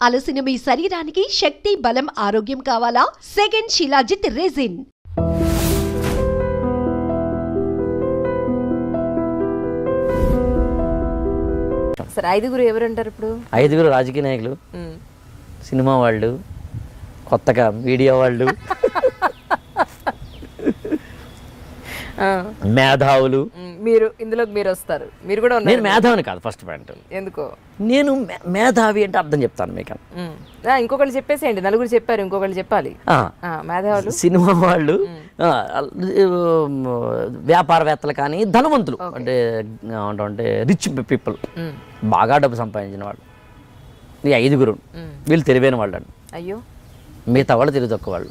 అలసిన మీ శరీరానికి శక్తి, బలం, ఆరోగ్యం కావాలా? Second shilajit resin. సరే, ఐదుగురు ఎవరంటారు ఇప్పుడు? ఐదుగురు రాజకీయ నాయకులు, సినిమా వాళ్ళు, కొత్తగా మీడియా వాళ్ళు, మేధావులు. మీరు ఇందులోకి మీరు వస్తారు. మీరు కూడా ఉన్నారు. నేను మేధావిని కాదు ఫస్ట్ పాయింట్. ఎందుకో నేను మేధావి అంటే అర్థం చెప్తాను మీకు. ఇంకొకళ్ళు చెప్పేసేయండి. నలుగురు చెప్పారు, ఇంకొకళ్ళు చెప్పాలి. మేధావులు, సినిమా వాళ్ళు, వ్యాపారవేత్తలు, కానీ ధనవంతులు అంటే రిచ్ పీపుల్, బాగా డబ్బు సంపాదించిన వాళ్ళు. ఈ ఐదుగురు వీళ్ళు తెలివైన వాళ్ళు అండి. అయ్యో, మిగతా వాళ్ళు తెలివి తక్కువ వాళ్ళు.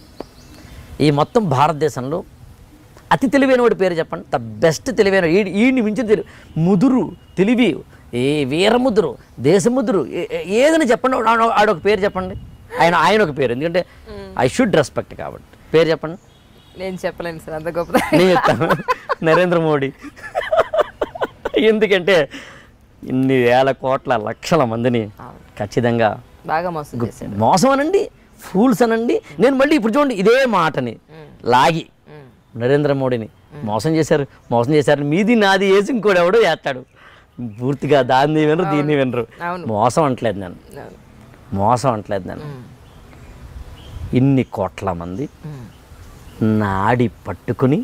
ఈ మొత్తం భారతదేశంలో అతి తెలివైన వాడి పేరు చెప్పండి. ద బెస్ట్ తెలివైన, ఈయన్ని మించిన తెలివి, ముదురు తెలివి, ఏ వీరముదురు, దేశముదురు, ఏదైనా చెప్పండి. ఆడొక పేరు చెప్పండి. ఆయన ఒక పేరు, ఎందుకంటే ఐ షుడ్ రెస్పెక్ట్ కాబట్టి. పేరు చెప్పండి. నేను చెప్పలేను సార్, అంత గొప్ప. నేను చెప్తాను, నరేంద్ర మోడీ. ఎందుకంటే ఇన్ని వేల కోట్ల లక్షల మందిని ఖచ్చితంగా బాగా మోసం అనండి, ఫూల్స్ అనండి. నేను మళ్ళీ ఇప్పుడు చూడండి, ఇదే మాటని లాగి నరేంద్ర మోడీని మోసం చేశారు మీది నాది వేసి ఇంకోటి ఎవడో వేస్తాడు. పూర్తిగా దాన్ని వినరు, దీన్ని వినరు. మోసం అంటలేదు నేను. ఇన్ని కోట్ల మంది నాడి పట్టుకుని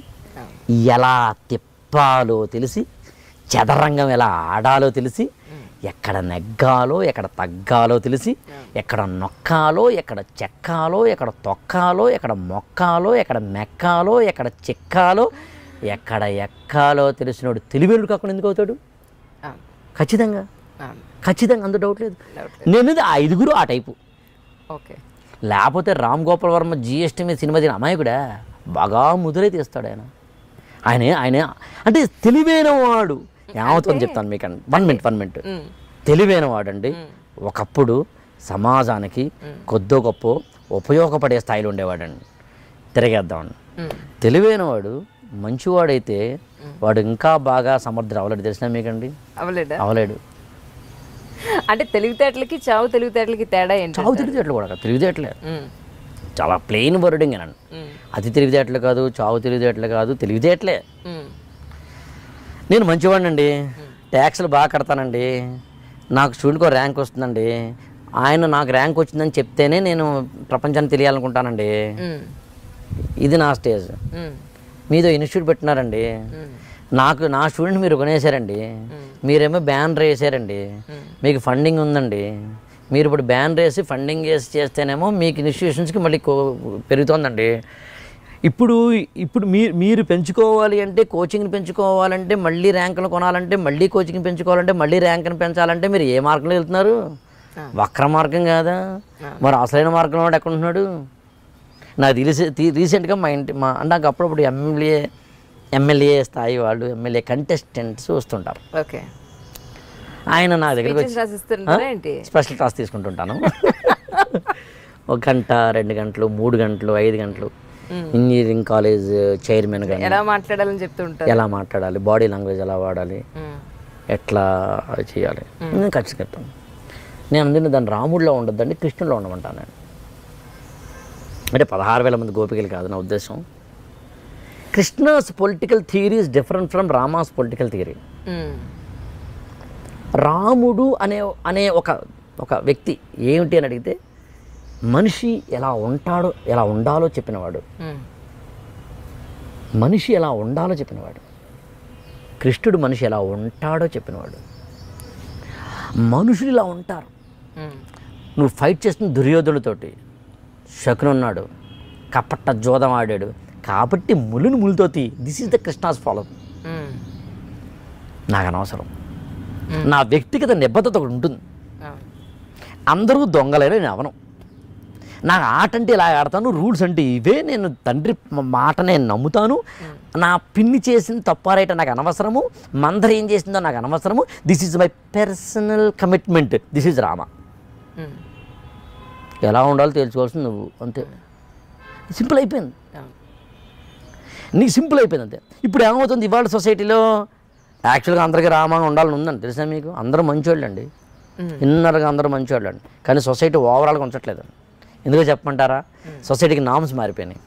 ఎలా తిప్పాలో తెలిసి, చదరంగం ఎలా ఆడాలో తెలిసి, ఎక్కడ నెగ్గాలో ఎక్కడ తగ్గాలో తెలిసి, ఎక్కడ నొక్కాలో ఎక్కడ చెక్కాలో, ఎక్కడ తొక్కాలో ఎక్కడ మొక్కాలో, ఎక్కడ మెక్కాలో ఎక్కడ చెక్కాలో, ఎక్కడ ఎక్కాలో తెలిసినోడు తెలివేళ్ళు కాకుండా ఎందుకు అవుతాడు? ఖచ్చితంగా అందులో డౌట్ లేదు. నేను ఐదుగురు ఆ టైపు. ఓకే. లేకపోతే రామ్ గోపాల్ వర్మ జిఎస్టీ మీద సినిమా తీసిన అమాయకుడా, బాగా ముదురే తీస్తాడు ఆయన అంటే తెలివైన వాడు. ఏమవుతుందని చెప్తాను మీకు. One minute. తెలివైన వాడండి ఒకప్పుడు సమాజానికి కొద్దో గొప్ప ఉపయోగపడే స్థాయిలో ఉండేవాడండి. తిరిగేద్దామండి. తెలివైన వాడు మంచివాడైతే వాడు ఇంకా బాగా సమర్థుడు అవలేడు. తెలిసినా మీకండి? అవలేడు. అంటే తెలివితేటలకి చావు తెలివితేటలకి తేడా ఏంటి? చావు తెలివితేటలు కూడా తెలివితేటలే, చాలా ప్లెయిన్ వర్డింగ్ అనండి. అది తెలివితేటలు కాదు, చావు తెలివితేటలు కాదు, తెలివితేటలే. నేను మంచివాడినండి, ట్యాక్స్లు బాగా కడతానండి, నాకు స్టూడెంట్కో ర్యాంక్ వస్తుందండి, ఆయన నాకు ర్యాంక్ వచ్చిందని చెప్తేనే నేను ప్రపంచాన్ని తెలియాలనుకుంటానండి. ఇది నా స్టేజ్. మీదో ఇన్స్టిట్యూట్ పెట్టినారండి, నా స్టూడెంట్ మీరు కొనేసారండి, మీరేమో బ్యానర్ వేసారండి, మీకు ఫండింగ్ ఉందండి, మీరు ఇప్పుడు బ్యానర్ వేసి ఫండింగ్ వేసి చేస్తేనేమో మీకు ఇన్స్టిట్యూషన్స్కి మళ్ళీ పెరుగుతుందండి. ఇప్పుడు మీరు పెంచుకోవాలి అంటే, కోచింగ్ని పెంచుకోవాలంటే, మళ్ళీ ర్యాంకులు కొనాలంటే, మళ్ళీ కోచింగ్ పెంచుకోవాలంటే, మళ్ళీ ర్యాంకుని పెంచాలంటే మీరు ఏ మార్గంలో వెళ్తున్నారు? వక్ర మార్గం కాదా? మరి అసలైన మార్గంలో వాడు ఎక్కడ ఉంటున్నాడు? నాకు రీసెంట్గా నాకు అప్పుడప్పుడు ఎమ్మెల్యే స్థాయి వాళ్ళు, ఎమ్మెల్యే కంటెస్టెంట్స్ వస్తుంటారు. ఓకే. ఆయన నా దగ్గరికి వచ్చి స్పెషల్ క్లాస్ తీసుకుంటుంటాను. 1 గంట, 2 గంటలు, 3 గంటలు, 5 గంటలు. ఇంజనీరింగ్ కాలేజ్ చైర్మన్ గా ఎలా మాట్లాడాలని చెప్తుంటారు. ఎలా మాట్లాడాలి, బాడీ లాంగ్వేజ్ ఎలా వాడాలి, ఎట్లా చేయాలి, నేను ఖచ్చితంగా. నేను అందులో దాన్ని రాముడిలో ఉండొద్దండి, కృష్ణుడిలో ఉండమంటాను నేను. అంటే 16,000 మంది గోపికలు కాదు నా ఉద్దేశం. Krishna's political theory is different from Rama's political theory. రాముడు అనే ఒక వ్యక్తి ఏమిటి అని అడిగితే, మనిషి ఎలా ఉండాలో చెప్పినవాడు. మనిషి ఎలా ఉండాలో చెప్పినవాడు. కృష్ణుడు మనిషి ఎలా ఉంటాడో చెప్పినవాడు. మనుషులు ఇలా ఉంటారు. నువ్వు ఫైట్ చేస్తున్న దుర్యోధనుడితోటి శకుని ఉన్నాడు, కపట్ట జోదం ఆడాడు, కాబట్టి ముళ్ళుతో this is the Krishna's follow. నాకు అనవసరం. నా వ్యక్తిగత నిబద్ధత ఒకటి ఉంటుంది. అందరూ దొంగలైన నేను అవను. నాకు ఆట అంటే ఇలా ఆడతాను, రూల్స్ అంటే ఇవే, నేను తండ్రి మాట నేను నమ్ముతాను, నా పిన్ని చేసిన తప్పారైతే నాకు అనవసరము, మందర ఏం చేసిందో నాకు అనవసరము, this is my personal commitment, this is Rama. ఎలా ఉండాలో తెలుసుకోవాల్సింది నువ్వు, అంతే. సింపుల్ అయిపోయింది, నీకు సింపుల్ అయిపోయింది అంతే. ఇప్పుడు ఏమవుతుంది ఇవాళ సొసైటీలో, యాక్చువల్గా అందరికీ రామాగా ఉండాలని ఉందండి, తెలుసా మీకు? అందరూ మంచోళ్ళు అండి, ఇన్నర్గా అందరూ మంచివాళ్ళు అండి, కానీ సొసైటీ ఓవరాల్గా ఉంచట్లేదు. ఎందుకో చెప్పమంటారా? సొసైటీకి నామ్స్ మారిపోయినాయి.